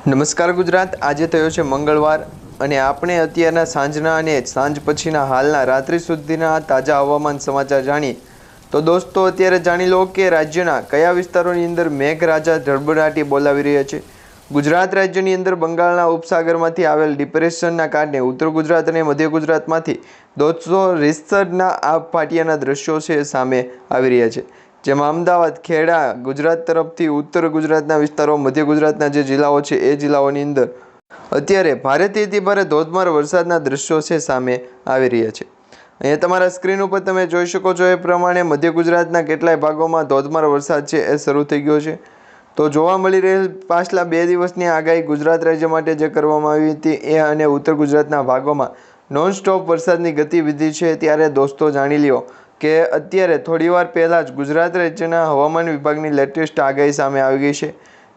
નમસ્કાર ગુજરાત। આજે થયો છે મંગળવાર અને આપણે અત્યારના સાંજના અને સાંજ પછીના હાલના રાત્રિ સુધીના તાજા હવામાન સમાચાર જાણીએ તો દોસ્તો અત્યારે જાણી લો કે રાજ્યના કયા વિસ્તારોની અંદર મેઘરાજા ધડબડાટી બોલાવી રહ્યા છે। ગુજરાત રાજ્યની અંદર બંગાળના ઉપસાગરમાંથી આવેલ ડિપ્રેશનના કારણે ઉત્તર ગુજરાત અને મધ્ય ગુજરાતમાંથી દોસ્તો રીતસરના આબ ફાટિયાના દ્રશ્યો છે સામે આવી રહ્યા છે, જેમાં અમદાવાદ, ખેડા, ગુજરાત તરફથી ઉત્તર ગુજરાતના વિસ્તારો, મધ્ય ગુજરાતના જે જિલ્લાઓ છે એ જિલ્લાઓની અંદર અત્યારે ભારેથી અતિ ભારે ધોધમાર વરસાદના દ્રશ્યો છે સામે આવી રહ્યા છે। અહીંયા તમારા સ્ક્રીન ઉપર તમે જોઈ શકો છો એ પ્રમાણે મધ્ય ગુજરાતના કેટલાય ભાગોમાં ધોધમાર વરસાદ છે એ શરૂ થઈ ગયો છે। તો જોવા મળી રહેલ પાછલા 2 દિવસની આગાહી ગુજરાત રાજ્ય માટે જે કરવામાં આવી હતી એ અને ઉત્તર ગુજરાતના ભાગોમાં નોનસ્ટોપ વરસાદની ગતિવિધિ છે, ત્યારે દોસ્તો જાણી લ્યો કે અત્યારે થોડીવાર પહેલાં જ ગુજરાત રાજ્યના હવામાન વિભાગની લેટેસ્ટ આગાહી સામે આવી ગઈ છે,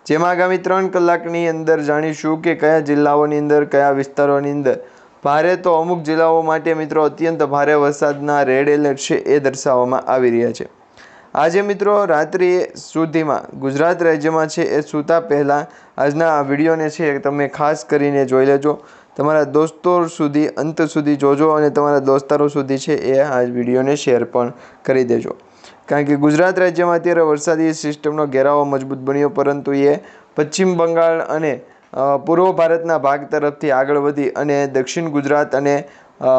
જેમાં આગામી 3 કલાકની અંદર જાણીશું કે કયા જિલ્લાઓની અંદર, કયા વિસ્તારોની અંદર ભારે તો અમુક જિલ્લાઓ માટે મિત્રો અત્યંત ભારે વરસાદના રેડ એલર્ટ છે એ દર્શાવવામાં આવી રહ્યા છે। આજે મિત્રો રાત્રિ સુધીમાં ગુજરાત રાજ્યમાં છે એ સૂતા પહેલાં આજના આ વિડીયોને છે તમે ખાસ કરીને જોઈ લેજો, તમારા દોસ્તો સુધી અંત સુધી જોજો અને તમારા દોસ્તારો સુધી છે એ આ વિડીયોને શેર પણ કરી દેજો, કારણ કે ગુજરાત રાજ્યમાં અત્યારે વરસાદી સિસ્ટમનો ઘેરાવો મજબૂત બન્યો, પરંતુ એ પશ્ચિમ બંગાળ અને પૂર્વ ભારતના ભાગ તરફથી આગળ વધી અને દક્ષિણ ગુજરાત અને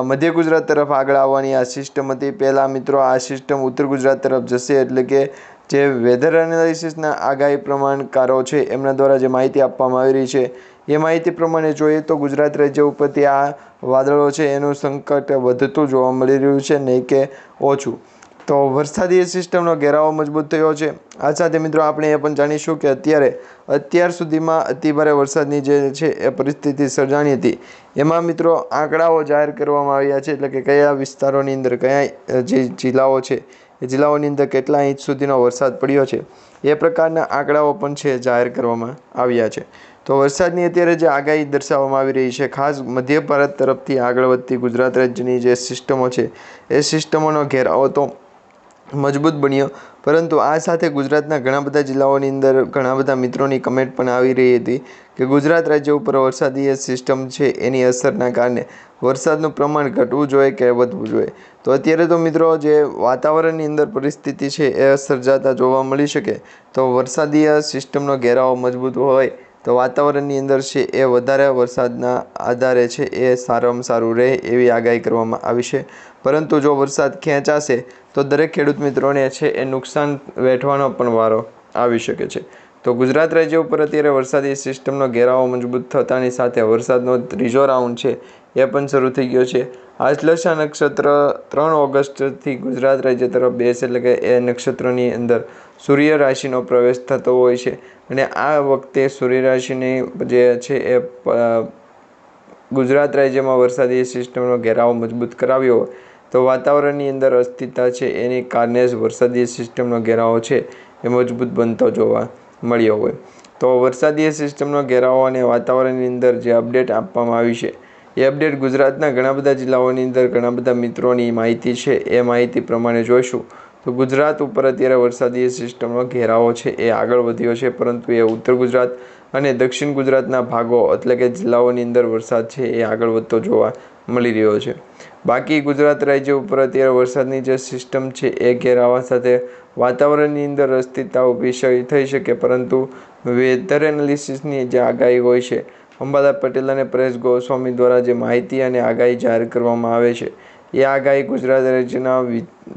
મધ્ય ગુજરાત તરફ આગળ આવવાની આ સિસ્ટમ હતી। પહેલાં મિત્રો આ સિસ્ટમ ઉત્તર ગુજરાત તરફ જશે, એટલે કે જે વેધર એનાલિસિસના આગાહી પ્રમાણકારો છે એમના દ્વારા જે માહિતી આપવામાં આવી રહી છે એ માહિતી પ્રમાણે જોઈએ તો ગુજરાત રાજ્ય ઉપરથી આ વાદળો છે એનું સંકટ વધતું જોવા મળી રહ્યું છે, નહીં કે ઓછું। તો વરસાદી સિસ્ટમનો ઘેરાવો મજબૂત થયો છે। આ સાથે મિત્રો આપણે એ પણ જાણીશું કે અત્યાર સુધીમાં અતિભારે વરસાદની જે છે એ પરિસ્થિતિ સર્જાણી હતી એમાં મિત્રો આંકડાઓ જાહેર કરવામાં આવ્યા છે, એટલે કે કયા વિસ્તારોની અંદર કયા જે જિલ્લાઓ છે એ જિલ્લાઓની અંદર કેટલા ઇંચ સુધીનો વરસાદ પડ્યો છે એ પ્રકારના આંકડાઓ પણ છે જાહેર કરવામાં આવ્યા છે। તો વરસાદની અત્યારે જે આગાહી દર્શાવવામાં આવી રહી છે, ખાસ મધ્ય ભારત તરફથી આગળ વધતી ગુજરાત રાજ્યની જે સિસ્ટમો છે એ સિસ્ટમોનો ઘેરાવો તો મજબૂત બન્યો, પરંતુ આ સાથે ગુજરાતના ઘણા બધા જિલ્લાઓની અંદર ઘણા બધા મિત્રોની કમેન્ટ પણ આવી રહી હતી કે ગુજરાત રાજ્ય ઉપર વરસાદી સિસ્ટમ છે એની અસરના કારણે વરસાદનું પ્રમાણ ઘટવું જોઈએ કે વધવું જોઈએ। તો અત્યારે તો મિત્રો જે વાતાવરણની અંદર પરિસ્થિતિ છે એ સર્જાતા જોવા મળી શકે, તો વરસાદી સિસ્ટમનો ઘેરાવો મજબૂત હોય તો વાતાવરણની અંદર છે એ વધારે વરસાદના આધારે છે એ સારામાં સારું રહે એવી આગાહી કરવામાં આવી છે, પરંતુ જો વરસાદ ખેંચાશે તો દરેક ખેડૂત મિત્રોને છે એ નુકસાન વેઠવાનો પણ વારો આવી શકે છે। તો ગુજરાત રાજ્ય ઉપર અત્યારે વરસાદી સિસ્ટમનો ઘેરાવો મજબૂત થતાની સાથે વરસાદનો ત્રીજો રાઉન્ડ છે એ પણ શરૂ થઈ ગયો છે। આશ્લેષા નક્ષત્ર 3 ઓગસ્ટથી ગુજરાત રાજ્ય તરફ બેસે, એટલે કે એ નક્ષત્રની અંદર સૂર્ય રાશિનો પ્રવેશ થતો હોય છે અને આ વખતે સૂર્ય રાશિની જે છે એ ગુજરાત રાજ્યમાં વરસાદી સિસ્ટમનો ઘેરાવો મજબૂત કરાવ્યો હોય તો વાતાવરણની અંદર અસ્થિરતા છે એની કારણે જ વરસાદી સિસ્ટમનો ઘેરાવો છે એ મજબૂત બનતો જોવા મળ્યો હોય। તો વરસાદી સિસ્ટમનો ઘેરાવો અને વાતાવરણની અંદર જે અપડેટ આપવામાં આવી છે એ અપડેટ ગુજરાતના ઘણા બધા જિલ્લાઓની અંદર ઘણા બધા મિત્રોની માહિતી છે એ માહિતી પ્રમાણે જોઈશું તો ગુજરાત ઉપર અત્યારે વરસાદી સિસ્ટમનો ઘેરાવો છે એ આગળ વધ્યો છે, પરંતુ એ ઉત્તર ગુજરાત અને દક્ષિણ ગુજરાતના ભાગો એટલે કે જિલ્લાઓની અંદર વરસાદ છે એ આગળ વધતો જોવા મળી રહ્યો છે। બાકી ગુજરાત રાજ્ય ઉપર અત્યારે વરસાદની જે સિસ્ટમ છે એ ઘેરાવા સાથે વાતાવરણની અંદર અસ્થિરતા ઊભી થઈ શકે, પરંતુ વેધર એનાલિસિસની જે આગાહી હોય છે અંબાલાલ પટેલ અને પરેશ ગોસ્વામી દ્વારા જે માહિતી અને આગાહી જાહેર કરવામાં આવે છે એ આગાહી ગુજરાત રાજ્યના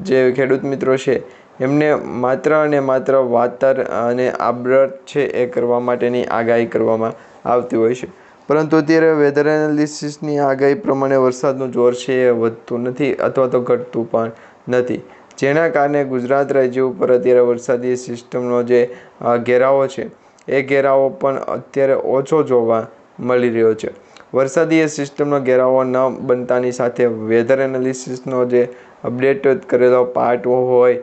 જે ખેડૂત મિત્રો છે એમને માત્ર અને માત્ર વાતર અને આબ્રત છે એ કરવા માટેની આગાહી કરવામાં આવતી હોય છે, પરંતુ અત્યારે વેધર એનાલિસિસની આગાહી પ્રમાણે વરસાદનું જોર છે એ વધતું નથી અથવા તો ઘટતું પણ નથી, જેના કારણે ગુજરાત રાજ્ય ઉપર અત્યારે વરસાદી સિસ્ટમનો જે ઘેરાવો છે એ ઘેરાવો પણ અત્યારે ઓછો જોવા મળી રહ્યો છે। વરસાદી સિસ્ટમનો ઘેરાવો ન બનતાની સાથે વેધર એનાલિસિસનો જે અપડેટ કરેલો પાર્ટ હોય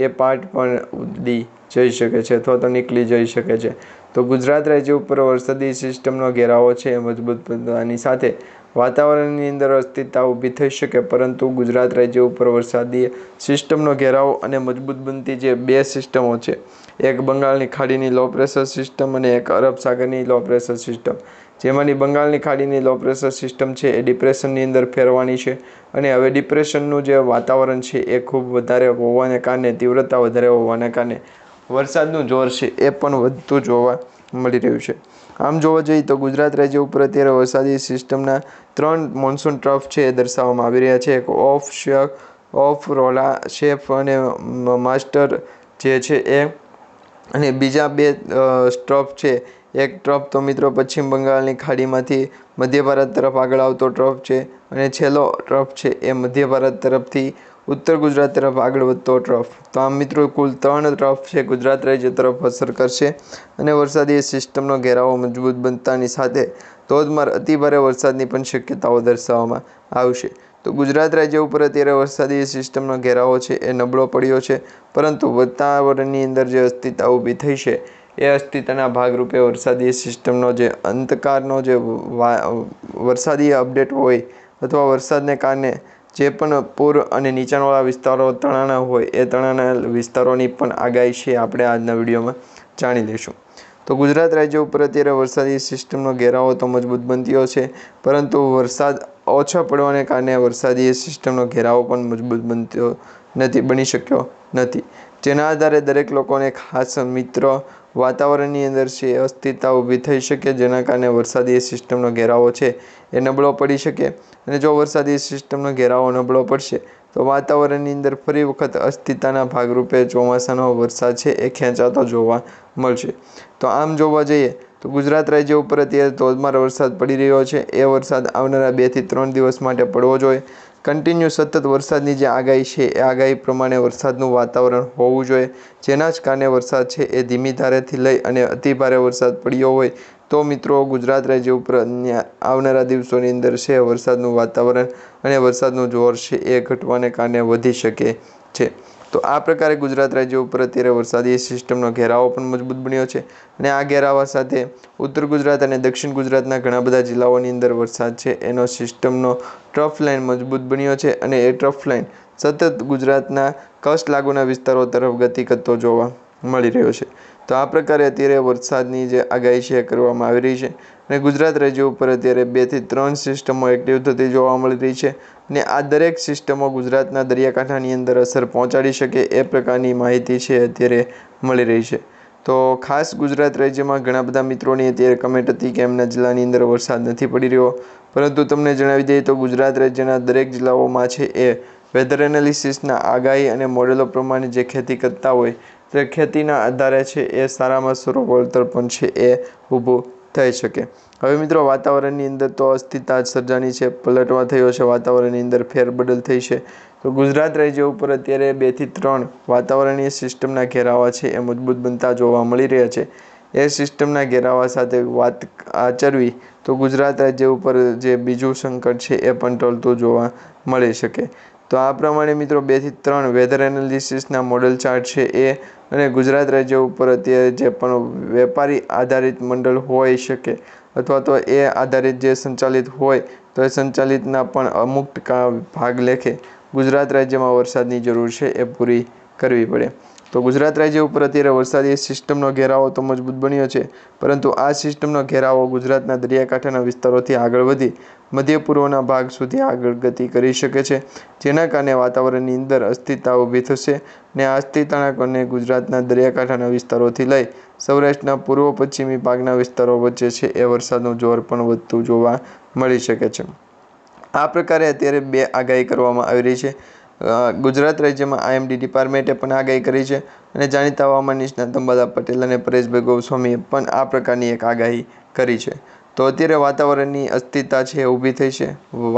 એ પાર્ટ પણ ઉડી જઈ શકે છે અથવા તો નીકળી જઈ શકે છે। તો ગુજરાત રાજ્ય ઉપર વરસાદી સિસ્ટમનો ઘેરાવો છે એ મજબૂત બનવાની સાથે વાતાવરણની અંદર અસ્થિરતા ઊભી થઈ શકે, પરંતુ ગુજરાત રાજ્ય ઉપર વરસાદી સિસ્ટમનો ઘેરાવો અને મજબૂત બનતી જે બે સિસ્ટમો છે, એક બંગાળની ખાડીની લો પ્રેશર સિસ્ટમ અને એક અરબ સાગરની લો પ્રેશર સિસ્ટમ, જેમાંની બંગાળની ખાડીની લો પ્રેશર સિસ્ટમ છે એ ડિપ્રેશનની અંદર ફેરવાની છે અને હવે ડિપ્રેશનનું જે વાતાવરણ છે એ ખૂબ વધારે હોવાને કારણે, તીવ્રતા વધારે હોવાને કારણે વરસાદનું જોર છે એ પણ વધતું જોવા મળી રહ્યું છે. આમ જોવા જઈએ તો ગુજરાત રાજ્ય ઉપર અત્યારે વરસાદી સિસ્ટમના 3 મોન્સૂન ટ્રફ છે એ દર્શાવવામાં આવી રહ્યા છે. એક ઓફ રોલા શેફ અને માસ્ટર જે છે એ, અને બીજા 2 ટ્રફ છે. એક ટ્રફ તો મિત્રો પશ્ચિમ બંગાળની ખાડીમાંથી મધ્ય ભારત તરફ આગળ આવતો ટ્રફ છે અને છેલ્લો ટ્રફ છે એ મધ્ય ભારત તરફથી ઉત્તર ગુજરાત તરફ આગળ વધતો ટ્રફ. તો આમ મિત્રો કુલ 3 ટ્રફ છે ગુજરાત રાજ્ય તરફ અસર કરશે અને વરસાદી સિસ્ટમનો ઘેરાવો મજબૂત બનતાની સાથે ધોધમાર અતિભારે વરસાદની પણ શક્યતાઓ દર્શાવવામાં આવશે. તો ગુજરાત રાજ્ય ઉપર અત્યારે વરસાદી સિસ્ટમનો ઘેરાવો છે એ નબળો પડ્યો છે, પરંતુ વાતાવરણની અંદર જે અસ્થિરતા ઊભી થઈ છે એ અસ્થિરતાના ભાગરૂપે વરસાદી સિસ્ટમનો જે અંધકારનો જે વરસાદી અપડેટ હોય અથવા વરસાદને કારણે જે પણ પૂર અને નીચાણવાળા વિસ્તારો તણાના હોય એ તણાના વિસ્તારોની પણ આગાહી છે આપણે આજના વિડીયોમાં જાણી લઈશું. તો ગુજરાત રાજ્ય ઉપર અત્યારે વરસાદી સિસ્ટમનો ઘેરાવો તો મજબૂત બનતો છે, પરંતુ વરસાદ ઓછો પડવાને કારણે વરસાદી સિસ્ટમનો ઘેરાવો પણ મજબૂત બની શક્યો નથી, જેના આધારે દરેક લોકોને ખાસ મિત્રો વાતાવરણની અંદર છે અસ્થિરતા ઊભી થઈ શકે, જેના કારણે વરસાદી સિસ્ટમનો ઘેરાવો છે એ નબળો પડી શકે અને જો વરસાદી સિસ્ટમનો ઘેરાવો નબળો પડશે તો વાતાવરણની અંદર ફરી વખત અસ્થિરતાના ભાગરૂપે ચોમાસાનો વરસાદ છે એ ખેંચાતો જોવા મળશે. તો આમ જોવા જઈએ તો ગુજરાત રાજ્ય ઉપર અત્યારે ધોધમાર વરસાદ પડી રહ્યો છે. એ વરસાદ આવનારા 2 થી 3 દિવસ માટે પડવો જોઈએ. કન્ટિન્યુ સતત વરસાદની જે આગાહી છે એ આગાહી પ્રમાણે વરસાદનું વાતાવરણ હોવું જોઈએ, જેના જ કારણે વરસાદ છે એ ધીમી ધારેથી લઈ અને અતિભારે વરસાદ પડ્યો હોય તો મિત્રો ગુજરાત રાજ્ય ઉપર આવનારા દિવસોની અંદર છે વરસાદનું વાતાવરણ અને વરસાદનું જોર છે એ ઘટવાને કારણે વધી શકે છે. તો આ પ્રકારે ગુજરાત રાજ્ય ઉપર અત્યારે વરસાદી સિસ્ટમનો ઘેરાવો પણ મજબૂત બન્યો છે અને આ ઘેરાવા સાથે ઉત્તર ગુજરાત અને દક્ષિણ ગુજરાતના ઘણા બધા જિલ્લાઓની અંદર વરસાદ છે એનો સિસ્ટમનો ટ્રફ લાઇન મજબૂત બન્યો છે અને એ ટ્રફ લાઇન સતત ગુજરાતના કચ્છ લાગુના વિસ્તારો તરફ ગતિ કરતો જોવા મળી રહ્યો છે. તો આ પ્રકારે અત્યારે વરસાદની જે આગાહી છે એ કરવામાં આવી રહી છે અને ગુજરાત રાજ્ય ઉપર અત્યારે 2 થી 3 સિસ્ટમો એક્ટિવ થતી જોવા મળી રહી છે અને આ દરેક સિસ્ટમો ગુજરાતના દરિયાકાંઠાની અંદર અસર પહોંચાડી શકે એ પ્રકારની માહિતી છે અત્યારે મળી રહી છે. તો ખાસ ગુજરાત રાજ્યમાં ઘણા બધા મિત્રોની અત્યારે કમેન્ટ હતી કે એમના જિલ્લાની અંદર વરસાદ નથી પડી રહ્યો, પરંતુ તમને જણાવી દઈએ તો ગુજરાત રાજ્યના દરેક જિલ્લાઓમાં છે એ વેધર એનાલિસિસના આગાહી અને મોડેલો પ્રમાણે જે ખેતી કરતા હોય તે ખેતીના આધારે છે એ સારામાં સારું વળતર પણ છે એ ઊભું થઈ શકે. હવે મિત્રો વાતાવરણની અંદર તો અસ્થિરતા સર્જાની છે, પલટવા થયો છે, વાતાવરણની અંદર ફેરબદલ થઈ છે. તો ગુજરાત રાજ્ય ઉપર અત્યારે 2 થી 3 વાતાવરણીય સિસ્ટમના ઘેરાવા છે એ મજબૂત બનતા જોવા મળી રહ્યા છે. એ સિસ્ટમના ઘેરાવા સાથે વાત આચરવી તો ગુજરાત રાજ્ય ઉપર જે બીજું સંકટ છે એ પણ ટળતું જોવા મળી શકે. તો આ પ્રમાણે મિત્રો 2 થી 3 વેધર એનાલિસિસના મોડેલ ચાર્ટ છે એ અને ગુજરાત રાજ્ય ઉપર અત્યારે જે પણ વેપારી આધારિત મંડળ હોઈ શકે અથવા તો એ આધારિત જે સંચાલિત હોય તો એ સંચાલિતના પણ અમુક ભાગ લેખે ગુજરાત રાજ્યમાં વરસાદની જરૂર છે એ પૂરી કરવી પડે. તો ગુજરાત રાજ્ય ઉપર અત્યારે વરસાદી સિસ્ટમનો ઘેરાવો તો મજબૂત બન્યો છે, પરંતુ આ સિસ્ટમનો ઘેરાવો ગુજરાતના દરિયાકાંઠાના વિસ્તારોથી આગળ વધી મધ્ય પૂર્વના ભાગ સુધી આગળ ગતિ કરી શકે છે, જેના કારણે વાતાવરણની અંદર અસ્થિરતા ઊભી થશે અને આ અસ્થિરતાના કારણે ગુજરાતના દરિયાકાંઠાના વિસ્તારોથી લઈ સૌરાષ્ટ્રના પૂર્વ પશ્ચિમી ભાગના વિસ્તારો વચ્ચે છે એ વરસાદનું જોર પણ વધતું જોવા મળી શકે છે. આ પ્રકારે અત્યારે 2 આગાહી કરવામાં આવી રહી છે. ગુજરાત રાજ્યમાં IMD ડિપાર્ટમેન્ટે પણ આગાહી કરી છે અને જાણીતા હવામાન નિષ્ણાત અંબાલાલ પટેલ અને પરેશભાઈ ગોસ્વામીએ પણ આ પ્રકારની એક આગાહી કરી છે. તો અત્યારે વાતાવરણની અસ્થિરતા છે ઊભી થઈ છે,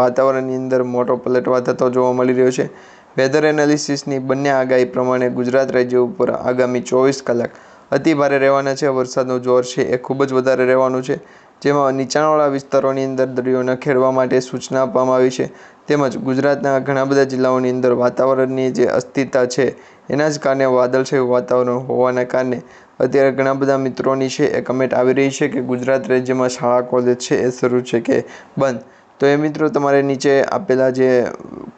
વાતાવરણની અંદર મોટો પલટવા થતો જોવા મળી રહ્યો છે. વેધર એનાલિસિસની બંને આગાહી પ્રમાણે ગુજરાત રાજ્ય ઉપર આગામી 24 કલાક અતિભારે રહેવાના છે. વરસાદનું જોર છે એ ખૂબ જ વધારે રહેવાનું છે, જેમાં નીચાણવાળા વિસ્તારોની અંદર દરિયો ન ખેડવા માટે સૂચના આપવામાં આવી છે. તેમજ ગુજરાતના ઘણા બધા જિલ્લાઓની અંદર વાતાવરણની જે અસ્થિરતા છે એના જ કારણે વાદળછાયું વાતાવરણ હોવાના કારણે અત્યારે ઘણા બધા મિત્રોની છે એ કમેન્ટ આવી રહી છે કે ગુજરાત રાજ્યમાં શાળા કોલેજ છે એ શરૂ છે કે બંધ. તો એ મિત્રો તમારે નીચે આપેલા જે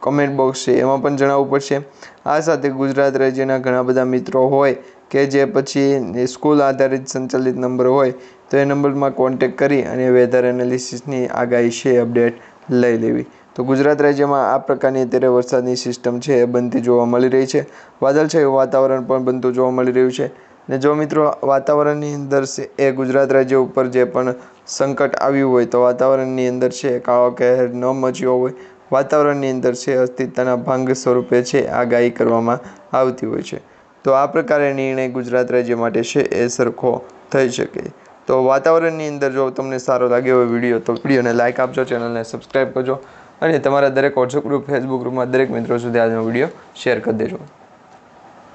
કમેન્ટ બોક્સ છે એમાં પણ જણાવવું પડશે. આ સાથે ગુજરાત રાજ્યના ઘણા બધા મિત્રો હોય કે જે પછી સ્કૂલ આધારિત સંચાલિત નંબર હોય તો એ નંબરમાં કોન્ટેક કરી અને વેધર એનાલિસિસની આગાહી છે અપડેટ લઈ લેવી. તો ગુજરાત રાજ્યમાં આ પ્રકારની અત્યારે વરસાદની સિસ્ટમ છે એ બનતી જોવા મળી રહી છે. વાદળછાયું વાતાવરણ પણ બનતું જોવા મળી રહ્યું છે. ને જો મિત્રો વાતાવરણની અંદર છે એ ગુજરાત રાજ્ય ઉપર જે પણ સંકટ આવ્યું હોય તો વાતાવરણની અંદર છે કાળો કહેર ન મચ્યો હોય, વાતાવરણની અંદર છે અસ્તિત્વના ભંગ સ્વરૂપે છે આગાહી કરવામાં આવતી હોય છે. તો આ પ્રકારે નિર્ણય ગુજરાત રાજ્ય માટે છે એ સરખો થઈ શકે. તો વાતાવરણની અંદર જો તમને સારો લાગ્યો હોય વિડીયો તો વિડીયોને લાઇક આપજો, ચેનલને સબસ્ક્રાઈબ કરજો અને તમારા દરેક વોટ્સઅપ ગ્રુપ, ફેસબુક ગ્રુપમાં દરેક મિત્રો સુધી આજનો વિડીયો શેર કરી દેજો.